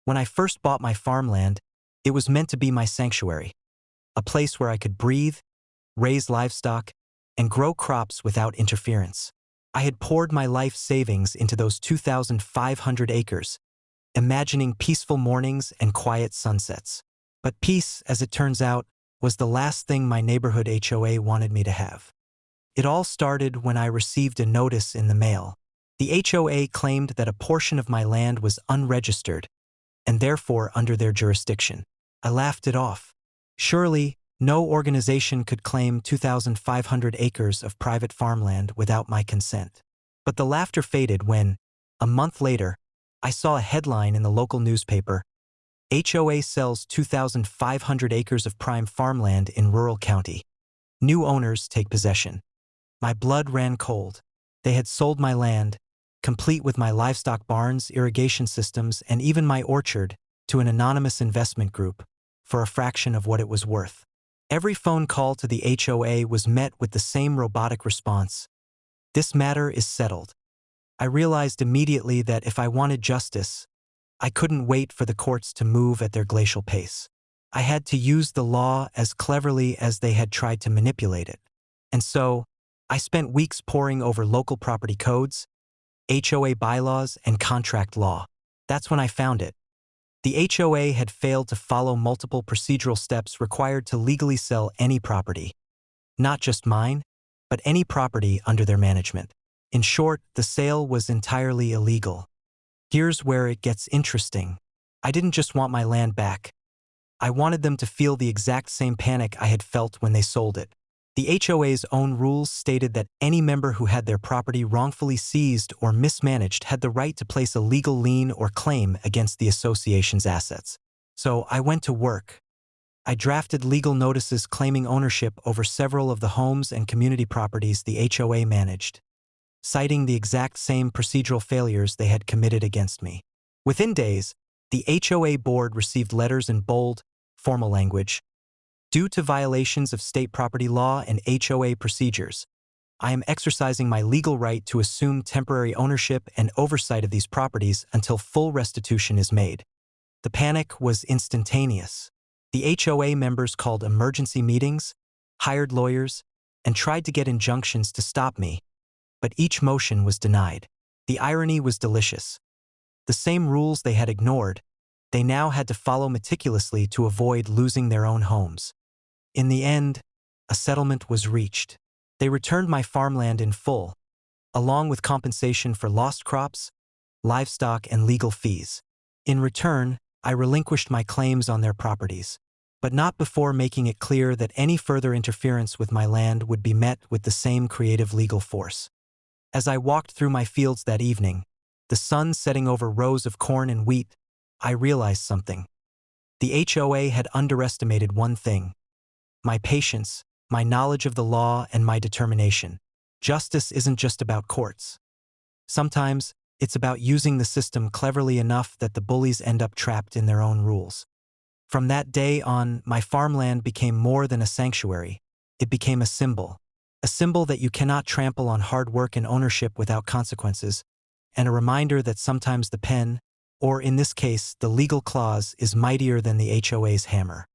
When I first bought my farmland, it was meant to be my sanctuary, a place where I could breathe, raise livestock, and grow crops without interference. I had poured my life savings into those 2,500 acres, imagining peaceful mornings and quiet sunsets. But peace, as it turns out, was the last thing my neighborhood HOA wanted me to have. It all started when I received a notice in the mail. The HOA claimed that a portion of my land was unregistered and therefore under their jurisdiction. I laughed it off. Surely, no organization could claim 2,500 acres of private farmland without my consent. But the laughter faded when, a month later, I saw a headline in the local newspaper: HOA sells 2,500 acres of prime farmland in rural county. New owners take possession. My blood ran cold. They had sold my land, complete with my livestock barns, irrigation systems, and even my orchard, to an anonymous investment group, for a fraction of what it was worth. Every phone call to the HOA was met with the same robotic response: "This matter is settled." I realized immediately that if I wanted justice, I couldn't wait for the courts to move at their glacial pace. I had to use the law as cleverly as they had tried to manipulate it. And so, I spent weeks poring over local property codes, HOA bylaws, and contract law. That's when I found it. The HOA had failed to follow multiple procedural steps required to legally sell any property. Not just mine, but any property under their management. In short, the sale was entirely illegal. Here's where it gets interesting. I didn't just want my land back. I wanted them to feel the exact same panic I had felt when they sold it. The HOA's own rules stated that any member who had their property wrongfully seized or mismanaged had the right to place a legal lien or claim against the association's assets. So I went to work. I drafted legal notices claiming ownership over several of the homes and community properties the HOA managed, citing the exact same procedural failures they had committed against me. Within days, the HOA board received letters in bold, formal language: "Due to violations of state property law and HOA procedures, I am exercising my legal right to assume temporary ownership and oversight of these properties until full restitution is made." The panic was instantaneous. The HOA members called emergency meetings, hired lawyers, and tried to get injunctions to stop me. But each motion was denied. The irony was delicious. The same rules they had ignored, they now had to follow meticulously to avoid losing their own homes. In the end, a settlement was reached. They returned my farmland in full, along with compensation for lost crops, livestock, and legal fees. In return, I relinquished my claims on their properties, but not before making it clear that any further interference with my land would be met with the same creative legal force. As I walked through my fields that evening, the sun setting over rows of corn and wheat, I realized something. The HOA had underestimated one thing: my patience, my knowledge of the law, and my determination. Justice isn't just about courts. Sometimes, it's about using the system cleverly enough that the bullies end up trapped in their own rules. From that day on, my farmland became more than a sanctuary. It became a symbol that you cannot trample on hard work and ownership without consequences, and a reminder that sometimes the pen, or in this case, the legal clause, is mightier than the HOA's hammer.